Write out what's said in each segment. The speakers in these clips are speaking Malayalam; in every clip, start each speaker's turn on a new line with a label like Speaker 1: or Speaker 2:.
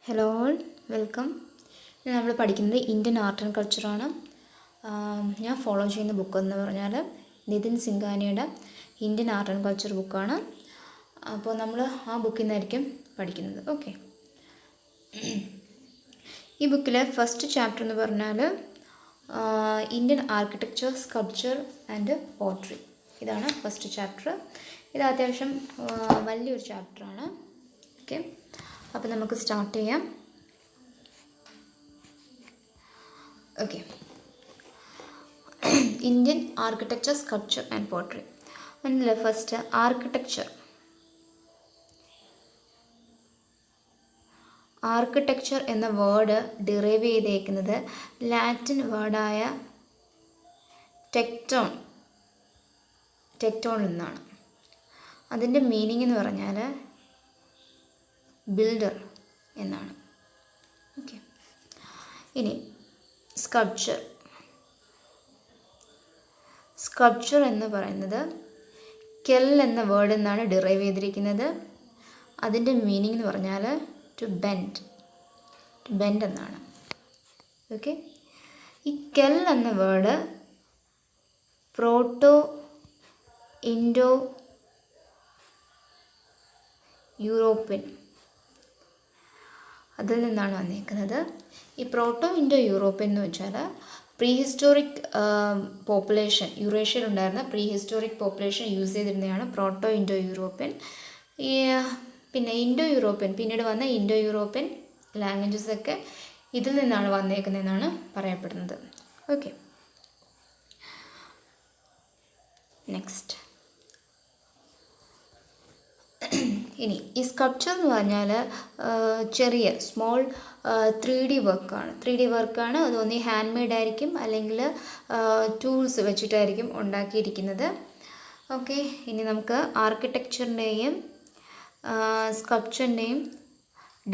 Speaker 1: Hello all welcome. നമ്മൾ പഠിക്കുന്നത് ഇന്ത്യൻ ആർട്ട് ആൻഡ് കൾച്ചറാണ്. ഞാൻ ഫോളോ ചെയ്യുന്ന ബുക്ക് എന്ന് പറഞ്ഞാൽ നിതിൻ സിംഗാനിയുടെ ഇന്ത്യൻ ആർട്ട് ആൻഡ് കൾച്ചർ ബുക്കാണ്. അപ്പോൾ നമ്മൾ ആ ബുക്കിൽ നിന്നായിരിക്കും പഠിക്കുന്നത്. ഓക്കെ, ഈ ബുക്കിലെ ഫസ്റ്റ് ചാപ്റ്റർ എന്ന് പറഞ്ഞാൽ Indian architecture, sculpture and pottery. ഇതാണ് ഫസ്റ്റ് ചാപ്റ്റർ. ഇത് അത്യാവശ്യം വലിയൊരു ചാപ്റ്ററാണ്. ഓക്കെ, അപ്പോൾ നമുക്ക് സ്റ്റാർട്ട് ചെയ്യാം. Okay, Indian architecture, sculpture and pottery. അതിൽ ഫസ്റ്റ് ആർക്കിടെക്ചർ. ആർക്കിടെക്ചർ എന്ന വേർഡ് ഡിറൈവ് ചെയ്തേക്കുന്നത് ലാറ്റിൻ വേർഡായ ടെക്ടോണിൽ നിന്നാണ്. അതിൻ്റെ മീനിങ് എന്ന് പറഞ്ഞാൽ ബിൽഡർ എന്നാണ്. ഓക്കെ, ഇനി സ്കൾപ്ചർ എന്ന് പറയുന്നത് കെൽ എന്ന വേർഡിൽ നിന്നാണ് ഡിറൈവ് ചെയ്തിരിക്കുന്നത്. അതിൻ്റെ മീനിങ് എന്ന് പറഞ്ഞാൽ ടു ബെൻഡ് എന്നാണ്. ഓക്കെ, ഈ കെൽ എന്ന വേർഡ് പ്രോട്ടോ ഇൻഡോ യൂറോപ്യൻ അതിൽ നിന്നാണ് വന്നിരിക്കുന്നത്. ഈ പ്രോട്ടോ ഇൻഡോ യൂറോപ്യൻ എന്ന് വെച്ചാൽ പ്രീ ഹിസ്റ്റോറിക് പോപ്പുലേഷൻ, യൂറേഷ്യയിൽ ഉണ്ടായിരുന്ന പ്രീ ഹിസ്റ്റോറിക് പോപ്പുലേഷൻ യൂസ് ചെയ്തിരുന്നതാണ് പ്രോട്ടോ ഇൻഡോ യൂറോപ്യൻ. പിന്നെ ഇൻഡോ യൂറോപ്യൻ, പിന്നീട് വന്ന ഇൻഡോ യൂറോപ്യൻ ലാംഗ്വേജസൊക്കെ ഇതിൽ നിന്നാണ് വന്നേക്കുന്നതെന്നാണ് പറയപ്പെടുന്നത്. Okay, next. ഇനി ഈ സ്കൾപ്ചർ എന്ന് പറഞ്ഞാൽ ചെറിയ സ്മോൾ 3D വർക്കാണ്. അതൊന്നീ ഹാൻഡ് മെയ്ഡ് ആയിരിക്കും, അല്ലെങ്കിൽ ടൂൾസ് വെച്ചിട്ടായിരിക്കും ഉണ്ടാക്കിയിരിക്കുന്നത്. ഓക്കെ, ഇനി നമുക്ക് ആർക്കിടെക്ചറിൻ്റെയും സ്കൾപ്ചറിൻ്റെയും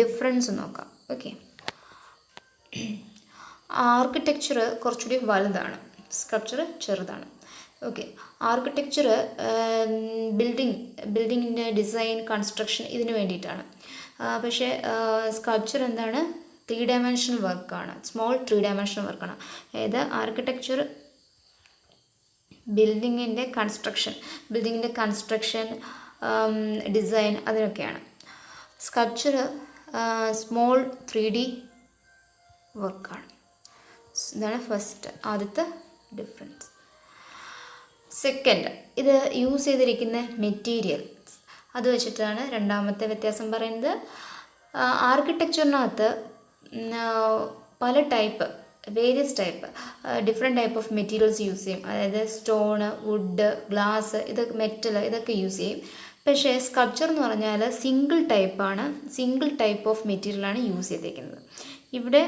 Speaker 1: ഡിഫറൻസ് നോക്കാം. ഓക്കെ, ആർക്കിടെക്ചർ കുറച്ചുകൂടി വലുതാണ്, സ്കൾപ്ചർ ചെറുതാണ്. ഓക്കെ, ആർക്കിടെക്ചർ ബിൽഡിങ്ങിൻ്റെ ഡിസൈൻ, കൺസ്ട്രക്ഷൻ ഇതിന് വേണ്ടിയിട്ടാണ്. പക്ഷേ സ്കൾപ്ചർ എന്താണ്? 3 ഡയമെൻഷണൽ വർക്കാണ്, സ്മോൾ 3 ഡയമെൻഷണൽ വർക്കാണ്. അതായത് ആർക്കിടെക്ചർ ബിൽഡിങ്ങിൻ്റെ കൺസ്ട്രക്ഷൻ ഡിസൈൻ അതിനൊക്കെയാണ്. സ്കൾപ്ചർ സ്മോൾ 3D വർക്കാണ്. ഇതാണ് ആദ്യത്തെ ഡിഫറൻസ്. സെക്കൻഡ്, ഇത് യൂസ് ചെയ്തിരിക്കുന്ന മെറ്റീരിയൽസ് അത് വെച്ചിട്ടാണ് രണ്ടാമത്തെ വ്യത്യാസം പറയുന്നത്. ആർക്കിടെക്ചറിനകത്ത് പല different type of materials use ചെയ്യും. അതായത് സ്റ്റോണ്, വുഡ്, ഗ്ലാസ്, ഇതൊക്കെ മെറ്റൽ, ഇതൊക്കെ യൂസ് ചെയ്യും. പക്ഷേ സ്കൾപ്ചർ എന്ന് പറഞ്ഞാൽ സിംഗിൾ ടൈപ്പ് ഓഫ് മെറ്റീരിയലാണ് യൂസ് ചെയ്തിരിക്കുന്നത്. ഇവിടെ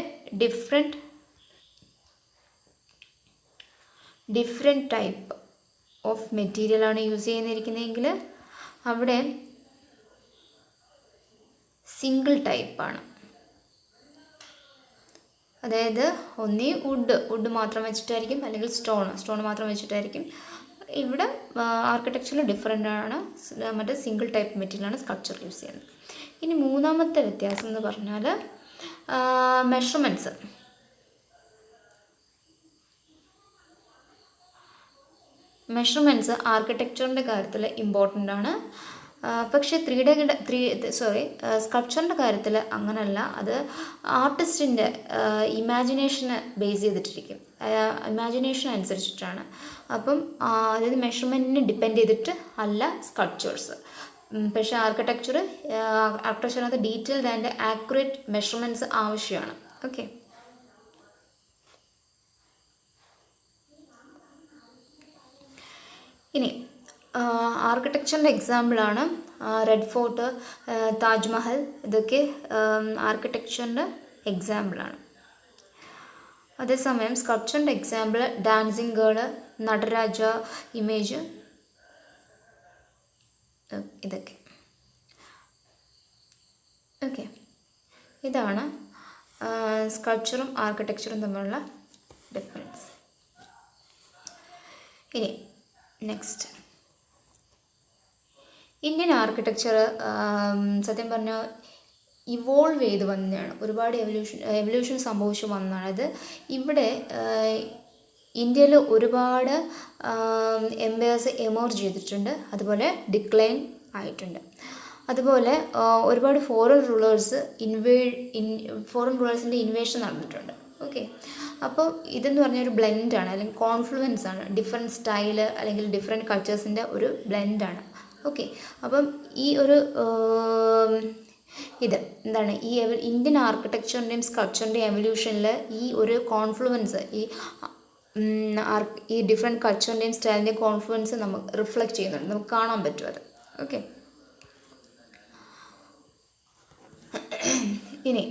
Speaker 1: ഡിഫറെൻറ്റ് ടൈപ്പ് ഓഫ് മെറ്റീരിയലാണ് യൂസ് ചെയ്യുന്നിരിക്കുന്നതെങ്കിൽ അവിടെ സിംഗിൾ ടൈപ്പാണ്. അതായത് ഒന്നീ വുഡ് മാത്രം വെച്ചിട്ടായിരിക്കും, അല്ലെങ്കിൽ സ്റ്റോൺ മാത്രം വെച്ചിട്ടായിരിക്കും. ഇവിടെ ആർക്കിടെക്ചറിൽ ഡിഫറെൻ്റ് ആണ്, മറ്റേ സിംഗിൾ ടൈപ്പ് മെറ്റീരിയലാണ് സ്കൾപ്ചർ യൂസ് ചെയ്യുന്നത്. ഇനി മൂന്നാമത്തെ വ്യത്യാസം എന്ന് പറഞ്ഞാൽ മെഷർമെൻറ്റ്സ് ആർക്കിടെക്ചറിൻ്റെ കാര്യത്തിൽ ഇമ്പോർട്ടൻ്റ് ആണ്. പക്ഷേ സ്കൾപ്ചറിൻ്റെ കാര്യത്തിൽ അങ്ങനല്ല. അത് ആർട്ടിസ്റ്റിൻ്റെ ഇമാജിനേഷനെ ബേസ് ചെയ്തിട്ടിരിക്കും, ഇമാജിനേഷൻ അനുസരിച്ചിട്ടാണ്. അപ്പം അതായത് മെഷർമെൻറ്റിനെ ഡിപ്പെൻഡ് ചെയ്തിട്ട് അല്ല സ്കൾപ്ചേഴ്സ്. പക്ഷേ ആർക്കിടെക്ചറിനകത്ത് ഡീറ്റെയിൽഡ് ആൻഡ് ആക്യുറേറ്റ് മെഷർമെൻറ്റ്സ് ആവശ്യമാണ്. ഓക്കെ, ഇനി ആർക്കിടെക്ചറിൻ്റെ എക്സാമ്പിളാണ് റെഡ് ഫോർട്ട്, താജ്മഹൽ. ഇതൊക്കെ ആർക്കിടെക്ചറിൻ്റെ എക്സാമ്പിളാണ്. അതേസമയം സ്കൾപ്ചറിൻ്റെ example dancing girl, Nataraja image, ഇതൊക്കെ. ഓക്കെ, ഇതാണ് സ്കൾപ്ചറും ആർക്കിടെക്ചറും തമ്മിലുള്ള ഡിഫറൻസ്. ഇനി നെക്സ്റ്റ്, ഇന്ത്യൻ ആർക്കിടെക്ചർ സത്യം പറഞ്ഞാൽ ഇവോൾവ് ചെയ്ത് വന്നതാണ്, ഒരുപാട് എവല്യൂഷൻ സംഭവിച്ചു വന്നതാണ്. അത് ഇവിടെ ഇന്ത്യയിൽ ഒരുപാട് എംപയേഴ്സ് എമർജ് ചെയ്തിട്ടുണ്ട്, അതുപോലെ ഡിക്ലൈൻ ആയിട്ടുണ്ട്. അതുപോലെ ഒരുപാട് ഫോറിൻ റൂളേഴ്സിൻ്റെ ഇൻവേഷൻ നടന്നിട്ടുണ്ട്. ഓക്കെ, അപ്പോൾ ഇതെന്ന് പറഞ്ഞാൽ ഒരു ബ്ലെൻഡാണ്, അല്ലെങ്കിൽ കോൺഫ്ലുവൻസ് ആണ്, ഡിഫറെൻറ്റ് സ്റ്റൈല് അല്ലെങ്കിൽ ഡിഫറെൻറ്റ് കൾച്ചേഴ്സിൻ്റെ ഒരു ബ്ലെൻഡാണ്. ഓക്കെ, അപ്പം ഈ ഒരു ഇത് എന്താണ്, ഈ ഇന്ത്യൻ ആർക്കിടെക്ചറിൻ്റെയും സ്കൾപ്ചറിൻ്റെയും എവല്യൂഷനിൽ ഈ ഒരു കോൺഫ്ലുവൻസ്, ഈ ഡിഫറെൻറ്റ് കൾച്ചറിൻ്റെയും സ്റ്റൈലിൻ്റെയും കോൺഫ്ലുവൻസ് നമുക്ക് റിഫ്ലക്റ്റ് ചെയ്യുന്നുണ്ട്, നമുക്ക് കാണാൻ പറ്റും അത്. ഓക്കെ, ഇനി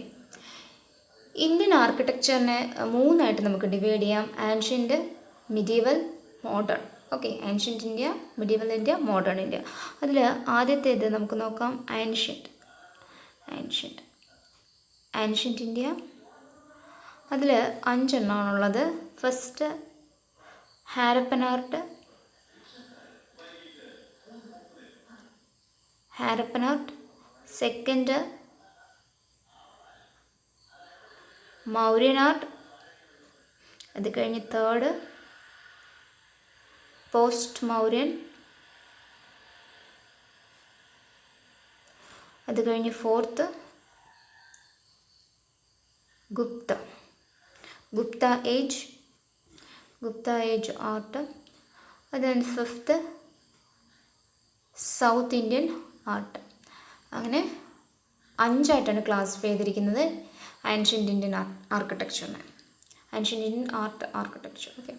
Speaker 1: ഇന്ത്യൻ ആർക്കിടെക്ചറിനെ മൂന്നായിട്ട് നമുക്ക് ഡിവൈഡ് ചെയ്യാം: ancient, medieval, modern. Okay, ancient India, medieval India, modern India. അതിൽ ആദ്യത്തേത് നമുക്ക് നോക്കാം, ആൻഷ്യൻ്റ് ഇന്ത്യ. അതിൽ 5 എണ്ണമാണുള്ളത്. First Harappan art, second Mauryan art, അത് കഴിഞ്ഞ് തേർഡ് പോസ്റ്റ് മൗര്യൻ, അത് കഴിഞ്ഞ് ഫോർത്ത് ഗുപ്ത ഏജ് ആർട്ട്, അത് കഴിഞ്ഞ് ഫിഫ്ത്ത് സൗത്ത് ഇന്ത്യൻ ആർട്ട്. അങ്ങനെ 5ആയിട്ടാണ് ക്ലാസിഫൈ ചെയ്തിരിക്കുന്നത് ആൻഷ്യൻ്റ് ഇന്ത്യൻ ആർക്കിടെക്ചറിനെ, ആൻഷ്യൻ്റ് ഇന്ത്യൻ ആർക്കിടെക്ചർ. ഓക്കെ,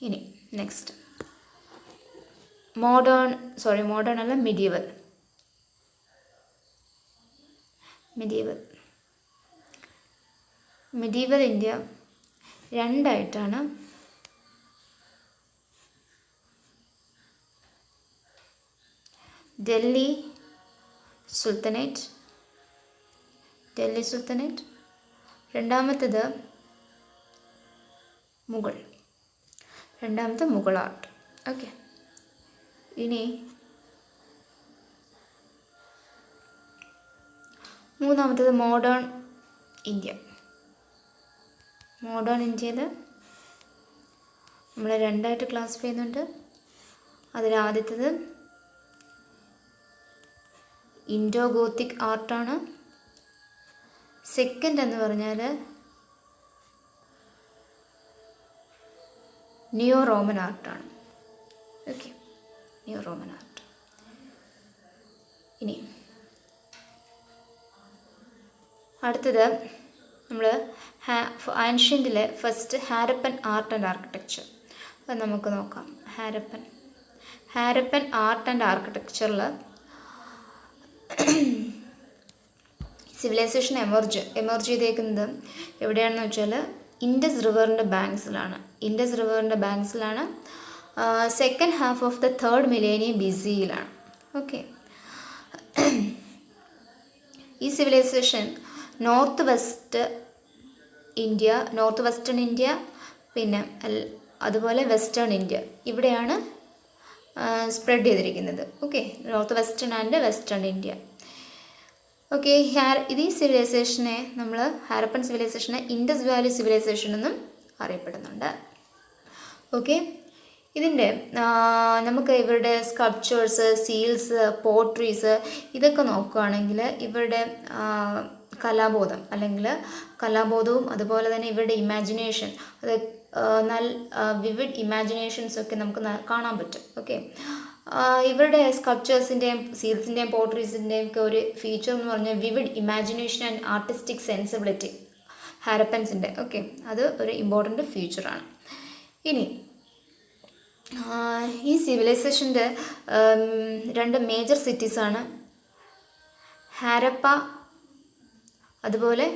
Speaker 1: ഇനി നെക്സ്റ്റ് മോഡേൺ അല്ല, മിഡീവൽ ഇന്ത്യ 2ആയിട്ടാണ്. ഡൽഹി സുൽത്തനേറ്റ്, രണ്ടാമത്തെ മുഗൾ ആർട്ട്. ഓക്കെ, ഇനി മൂന്നാമത്തേത് മോഡേൺ ഇന്ത്യയിൽ നമ്മൾ 2ആയിട്ട് ക്ലാസിഫൈ ചെയ്യുന്നുണ്ട്. അതിലാദ്യത്തേത് ഇൻഡോ ഗോത്തിക് ആർട്ടാണ്. സെക്കൻഡ് എന്ന് പറഞ്ഞാൽ നിയോ റോമൻ ആർട്ടാണ്. Okay, neo Roman art. ഇനി അടുത്തത് നമ്മൾ ആൻഷ്യൻ്റിലെ first Harappan art and architecture. അത് നമുക്ക് നോക്കാം. ഹാരപ്പൻ ആർട്ട് ആൻഡ് ആർക്കിടെക്ചറിൽ സിവിലൈസേഷൻ എമർജ് ചെയ്തേക്കുന്നത് എവിടെയാണെന്ന് വെച്ചാൽ ഇൻഡസ് റിവറിൻ്റെ ബാങ്ക്സിലാണ്. Second half of the 3rd millennium BCE-യിലാണ്. ഓക്കെ, ഈ സിവിലൈസേഷൻ നോർത്ത് വെസ്റ്റേൺ ഇന്ത്യ പിന്നെ അതുപോലെ വെസ്റ്റേൺ ഇന്ത്യ ഇവിടെയാണ് സ്പ്രെഡ് ചെയ്തിരിക്കുന്നത്. Okay, north western and western India. Okay, ഈ സിവിലൈസേഷനെ നമ്മൾ ഹാരപ്പൻ സിവിലൈസേഷനെ ഇൻഡസ് വാലി സിവിലൈസേഷൻ എന്നും അറിയപ്പെടുന്നുണ്ട്. ഓക്കെ, ഇതിൻ്റെ നമുക്ക് ഇവരുടെ സ്കൾപ്ചേഴ്സ്, സീൽസ്, പോട്രീസ് ഇതൊക്കെ നോക്കുകയാണെങ്കിൽ ഇവരുടെ കലാബോധവും അതുപോലെ തന്നെ ഇവരുടെ ഇമാജിനേഷൻ, അത് വിവിഡ് ഇമാജിനേഷൻസൊക്കെ നമുക്ക് കാണാൻ പറ്റും. ഓക്കെ, ഇവരുടെ സ്കൾപ്ചേഴ്സിൻ്റെയും സീൽസിൻ്റെയും പോട്രീസിൻ്റെയും ഒക്കെ ഒരു ഫീച്ചർ എന്ന് പറഞ്ഞാൽ vivid imagination and artistic sensibility ഹാരപ്പൻസിൻ്റെ. ഓക്കെ, അത് ഒരു ഇമ്പോർട്ടൻ്റ് ഫീച്ചറാണ്. ഇനി ഈ സിവിലൈസേഷൻ്റെ 2 മേജർ സിറ്റീസാണ് ഹാരപ്പ അതുപോലെ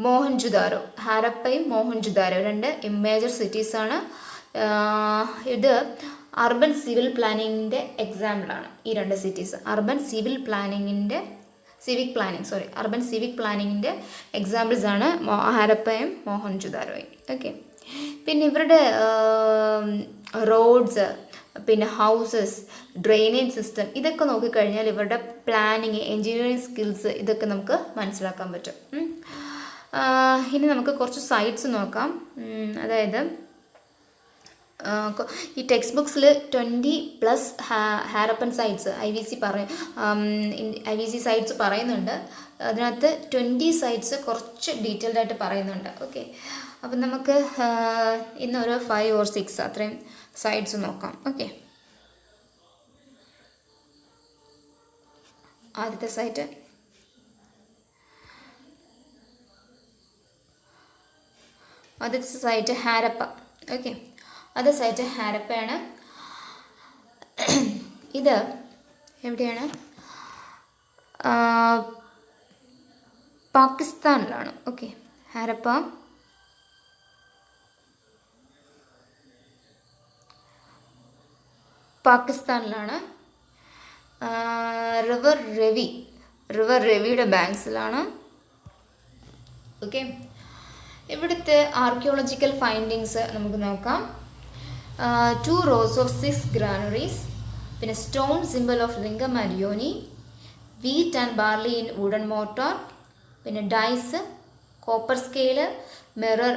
Speaker 1: മോഹൻജുദാരോ. ഹാരപ്പയും മോഹൻജുദാരോ 2 മേജർ സിറ്റീസാണ്. ഇത് അർബൻ സിവിൽ പ്ലാനിങ്ങിൻ്റെ എക്സാമ്പിളാണ്. ഈ 2 സിറ്റീസ് അർബൻ സിവിക് പ്ലാനിങ്ങിൻ്റെ എക്സാമ്പിൾസാണ് ഹാരപ്പയും മോഹൻജുദാരോയും. ഓക്കെ, പിന്നെ ഇവരുടെ റോഡ്സ്, പിന്നെ ഹൗസസ്, ഡ്രെയിനേജ് സിസ്റ്റം, ഇതൊക്കെ നോക്കിക്കഴിഞ്ഞാൽ ഇവരുടെ പ്ലാനിങ്, എൻജിനീയറിങ് സ്കിൽസ് ഇതൊക്കെ നമുക്ക് മനസ്സിലാക്കാൻ പറ്റും. ഇനി നമുക്ക് കുറച്ച് സൈറ്റ്സ് നോക്കാം. അതായത് ഈ ടെക്സ്റ്റ് ബുക്സിൽ 20+ ഹാരപ്പൻ സൈറ്റ്സ് IVC സൈറ്റ്സ് പറയുന്നുണ്ട്. അതിനകത്ത് 20 സൈറ്റ്സ് കുറച്ച് ഡീറ്റെയിൽഡ് ആയിട്ട് പറയുന്നുണ്ട്. ഓക്കെ, അപ്പം നമുക്ക് ഇന്നൊരു 5 or 6 അത്രയും സൈറ്റ്സ് നോക്കാം. ഓക്കെ, ആദ്യത്തെ സൈറ്റ് ഹാരപ്പ. ഓക്കെ, അത് സൈറ്റ് ഹാരപ്പയാണ്. ഇത് എവിടെയാണ്? പാകിസ്ഥാനിലാണ്. ഓക്കെ, ഹാരപ്പ പാകിസ്ഥാനിലാണ്. റിവർ രവിയുടെ ബാങ്ക്സിലാണ്. ഓക്കെ, ഇവിടുത്തെ ആർക്കിയോളജിക്കൽ ഫൈൻഡിങ്സ് നമുക്ക് നോക്കാം. 2 rows of 6 granaries, പിന്നെ stone simple of lingam and yoni, wheat and barley in wooden mortar, പിന്നെ ഡൈസ്, കോപ്പർ സ്കെയില്, മിറർ,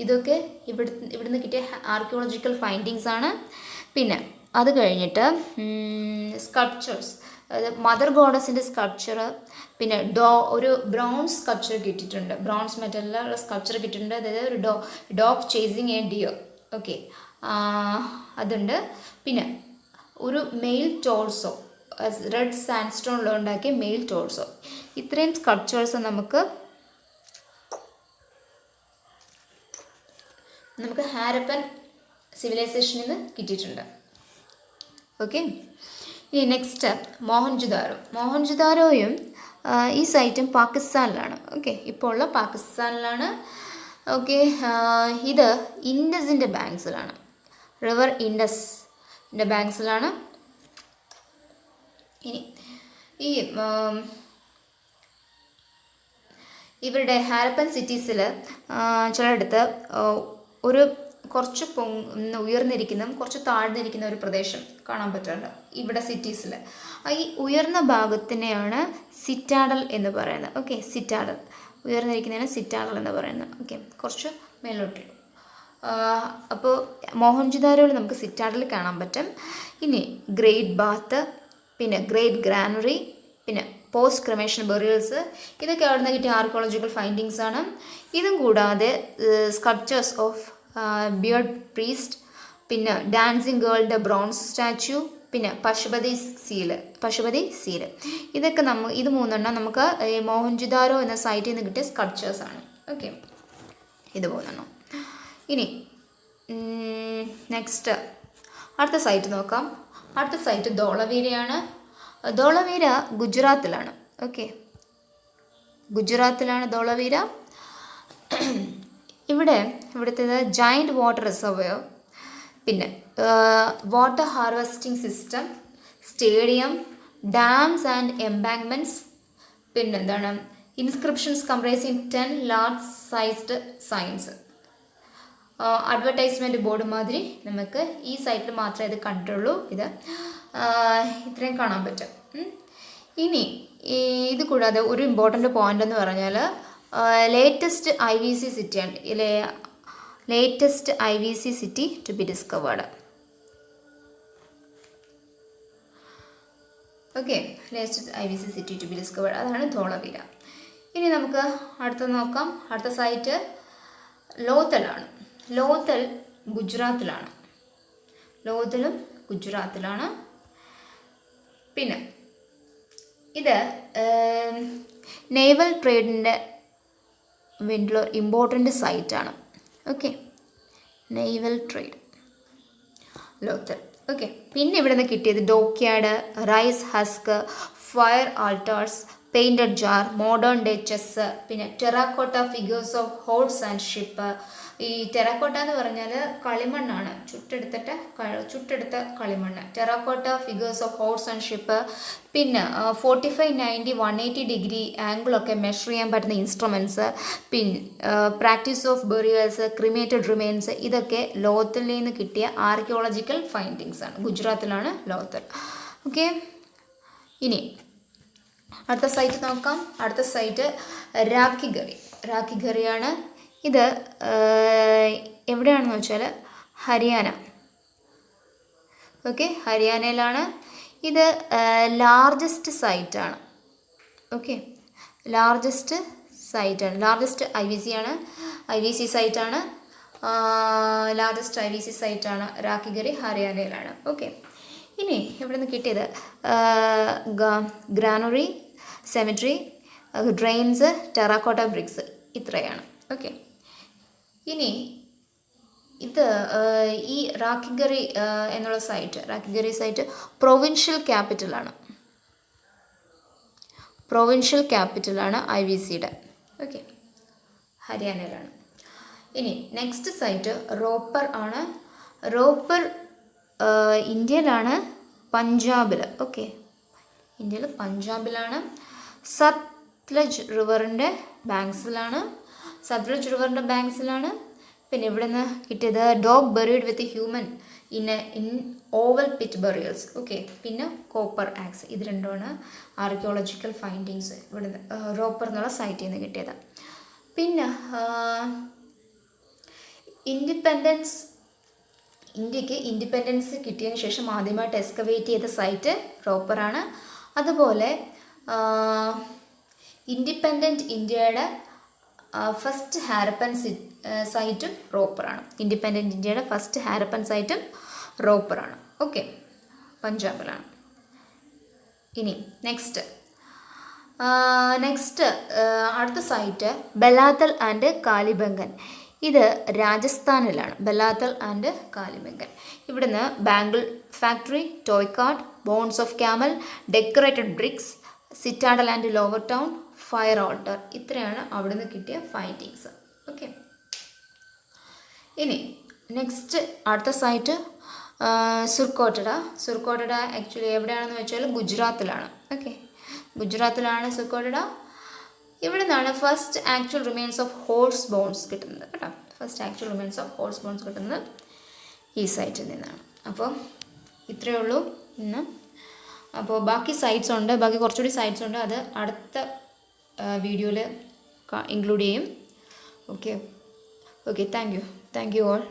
Speaker 1: ഇതൊക്കെ ഇവിടുന്ന് കിട്ടിയ ആർക്കിയോളജിക്കൽ ഫൈൻഡിങ്സ് ആണ്. പിന്നെ അത് കഴിഞ്ഞിട്ട് സ്കൾപ്ചേഴ്സ്, അതായത് മദർ ഗോഡസിൻ്റെ സ്കൾപ്ചർ, പിന്നെ ഒരു ബ്രോൺസ് സ്കൾപ്ചർ കിട്ടിയിട്ടുണ്ട്. ബ്രോൺസ് മെറ്റലിലുള്ള സ്കൾപ്ചർ കിട്ടിയിട്ടുണ്ട്. അതായത് ഒരു dog chasing A dear. Okay, അതുണ്ട്. പിന്നെ ഒരു മെയിൽ ടോൾസോ, റെഡ് സാൻഡ്സ്റ്റോണിൽ ഉണ്ടാക്കിയ മെയിൽ ടോൾസോ. ഇത്രയും സ്കൾപ്ചേഴ്സ് നമുക്ക് ഹാരപ്പൻ സിവിലൈസേഷനിൽ നിന്ന് കിട്ടിയിട്ടുണ്ട്. ഓക്കെ, ഇനി നെക്സ്റ്റ് മോഹൻജുദാരോയും ഈ സൈറ്റും പാകിസ്ഥാനിലാണ്. ഓക്കെ, ഇപ്പോൾ ഉള്ള പാകിസ്ഥാനിലാണ്. ഓക്കെ, ഇത് ഇൻഡസിൻ്റെ ബാങ്ക്സിലാണ്, റിവർ ഇൻഡസിൻ്റെ ബാങ്ക്സിലാണ്. ഇനി ഈ ഇവരുടെ ഹാരപ്പൻ സിറ്റീസിൽ ചിലയിടത്ത് ഒരു കുറച്ച് ഉയർന്നിരിക്കുന്ന കുറച്ച് താഴ്ന്നിരിക്കുന്ന ഒരു പ്രദേശം കാണാൻ പറ്റുന്നുണ്ട് ഇവിടെ സിറ്റീസിൽ. ഈ ഉയർന്ന ഭാഗത്തിനെയാണ് സിറ്റാഡൽ എന്ന് പറയുന്നത്. ഓക്കെ, സിറ്റാഡൽ ഉയർന്നിരിക്കുന്നതിന് സിറ്റാഡൽ എന്ന് പറയുന്നത്. ഓക്കെ, കുറച്ച് മേലോട്ട്. അപ്പോൾ മോഹൻജുദാരോയിൽ നമുക്ക് സിറ്റാഡൽ കാണാൻ പറ്റും. ഇനി ഗ്രേറ്റ് ബാത്ത്, പിന്നെ ഗ്രേറ്റ് ഗ്രാനറി, പിന്നെ പോസ്റ്റ് ക്രമേഷൻ ബെറിയൽസ്, ഇതൊക്കെ അവിടെ നിന്ന് കിട്ടിയ ആർക്കിയോളജിക്കൽ ഫൈൻഡിങ്സ് ആണ്. ഇതും കൂടാതെ സ്കൾപ്ചേഴ്സ് ഓഫ് ബിയർഡ് പ്രീസ്റ്റ്, പിന്നെ ഡാൻസിങ് ഗേളിൻ്റെ ബ്രോൺസ് സ്റ്റാച്യു, പിന്നെ പശുപതി സീല്, ഇതൊക്കെ ഇത് 3 നമുക്ക് ഈ മോഹൻജുദാരോ എന്ന സൈറ്റിൽ നിന്ന് കിട്ടിയ സ്കൾപ്ചേഴ്സ് ആണ്. ഓക്കെ, ഇത് 3. ഇനി നെക്സ്റ്റ് അടുത്ത സൈറ്റ് നോക്കാം. അടുത്ത സൈറ്റ് ധോളവീരയാണ്. ധോളവീര ഗുജറാത്തിലാണ്. ഓക്കെ, ഗുജറാത്തിലാണ് ധോളവീര. ഇവിടുത്തേത് ജയൻറ്റ് വാട്ടർ റിസർവോയർ, പിന്നെ water harvesting system, stadium, dams and embankments, പിന്നെന്താണ് inscriptions comprising 10 large sized signs. Advertisement board മാതിരി നമുക്ക് ഈ സൈറ്റിൽ മാത്രമേ ഇത് കണ്ടിട്ടുള്ളൂ. ഇത്രയും കാണാൻ പറ്റും. ഇനി ഇത് കൂടാതെ ഒരു ഇമ്പോർട്ടൻ്റ് പോയിൻ്റ് എന്ന് പറഞ്ഞാൽ ലേറ്റസ്റ്റ് IVC സിറ്റിയാണ്. Latest IVC city to be discovered. Okay, latest IVC city to be discovered, അതാണ് ധോളവീര. ഇനി നമുക്ക് അടുത്ത നോക്കാം. അടുത്ത സൈറ്റ് ലോത്തലാണ്. ലോത്തൽ ഗുജറാത്തിലാണ്. പിന്നെ ഇത് നേവൽ ട്രേഡിൻ്റെ വേണ്ടിയുള്ള ഇമ്പോർട്ടൻ്റ് സൈറ്റാണ്. Okay, naval trade Lothal. Okay, പിന്നെ ഇവിടെ നിന്ന് കിട്ടിയത് dockyard, rice husk, fire altars, painted jar, modern day chess, പിന്നെ terracotta figures of horse and ship, ഈ ടെറാക്കോട്ട എന്ന് പറഞ്ഞാൽ കളിമണ്ണാണ്, ചുട്ടെടുത്ത കളിമണ്ണ്. Terracotta figures of horse and ship, പിന്നെ 45, 90, 180 ഡിഗ്രി ആംഗിളൊക്കെ മെഷർ ചെയ്യാൻ പറ്റുന്ന ഇൻസ്ട്രുമെൻറ്റ്സ്, പിന്നെ പ്രാക്ടീസ് ഓഫ് ബെറിയൽസ്, ക്രിമേറ്റഡ് റിമെയിൻസ്, ഇതൊക്കെ ലോത്തലിൽ നിന്ന് കിട്ടിയ ആർക്കിയോളജിക്കൽ ഫൈൻഡിങ്സ് ആണ്. ഗുജറാത്തിലാണ് ലോത്തൽ. ഓക്കെ, ഇനി അടുത്ത സൈറ്റ് നോക്കാം. അടുത്ത സൈറ്റ് രാഖിഗറിയാണ്. ഇത് എവിടെയാണെന്ന് വെച്ചാൽ ഹരിയാന. ഓക്കെ, ഹരിയാനയിലാണ്. ഇത് ലാർജസ്റ്റ് സൈറ്റാണ്. ഓക്കെ, ലാർജസ്റ്റ് IVC സൈറ്റാണ്. ലാർജസ്റ്റ് IVC സൈറ്റാണ് രാഖിഗറി, ഹരിയാനയിലാണ്. ഓക്കെ, ഇനി ഇവിടെ നിന്ന് കിട്ടിയത് granary, cemetery, drains, terracotta bricks, ഇത്രയാണ്. ഓക്കെ, ഇനി ഇത് ഈ രാഖിഗറി എന്നുള്ള സൈറ്റ് പ്രൊവിൻഷ്യൽ ക്യാപിറ്റലാണ് IVCയുടെ. ഓക്കെ, ഹരിയാനയിലാണ്. ഇനി നെക്സ്റ്റ് സൈറ്റ് റോപ്പർ ആണ്. റോപ്പർ ഇന്ത്യയിലാണ്, പഞ്ചാബിൽ. ഓക്കെ, ഇന്ത്യയിൽ പഞ്ചാബിലാണ്. സത്ലജ് റിവറിൻ്റെ ബാങ്ക്സിലാണ്. പിന്നെ ഇവിടെ നിന്ന് കിട്ടിയത് dog buried with human in oval pit burials. Okay, പിന്നെ കോപ്പർ ആക്സ്. ഇത് രണ്ടുമാണ് ആർക്കിയോളജിക്കൽ ഫൈൻഡിങ്സ് ഇവിടെ റോപ്പർ എന്നുള്ള സൈറ്റിൽ നിന്ന് കിട്ടിയത്. പിന്നെ ഇന്ത്യക്ക് ഇൻഡിപെൻഡൻസ് കിട്ടിയതിന് ശേഷം ആദ്യമായിട്ട് എക്സ്കവേറ്റ് ചെയ്ത സൈറ്റ് റോപ്പറാണ്. അതുപോലെ ഇന്ത്യയുടെ ഫസ്റ്റ് ഹാരപ്പൻ സൈറ്റും റോപ്പറാണ്. ഓക്കെ, പഞ്ചാബിലാണ്. ഇനി നെക്സ്റ്റ് അടുത്ത സൈറ്റ് ബലാത്തൽ ആൻഡ് കാലിബംഗൻ. ഇത് രാജസ്ഥാനിലാണ്, ബലാത്തൽ ആൻഡ് കാലിബംഗൻ. ഇവിടുന്ന് bangle factory, toy cart, bones of camel, decorated bricks, citadel and lower town, fire altar, ഇത്രയാണ് അവിടുന്ന് കിട്ടിയ ഫൈൻഡിങ്സ്. ഓക്കെ, ഇനി നെക്സ്റ്റ് അടുത്ത സൈറ്റ് സുർക്കോട്ടഡ ആക്ച്വലി എവിടെയാണെന്ന് വെച്ചാൽ ഗുജറാത്തിലാണ്. ഓക്കെ, ഗുജറാത്തിലാണ് സുർക്കോട്ടഡ. ഇവിടെ നിന്നാണ് first actual remains of horse bones കിട്ടുന്നത് കേട്ടോ. ഈ സൈറ്റിൽ നിന്നാണ്. അപ്പോൾ ഇത്രയേ ഉള്ളൂ ഇന്ന്. അപ്പോൾ ബാക്കി കുറച്ചുകൂടി സൈറ്റ്സ് ഉണ്ട്, അത് അടുത്ത വീഡിയോയിൽ ഇൻക്ലൂഡ് ചെയ്യും. Okay, thank you all.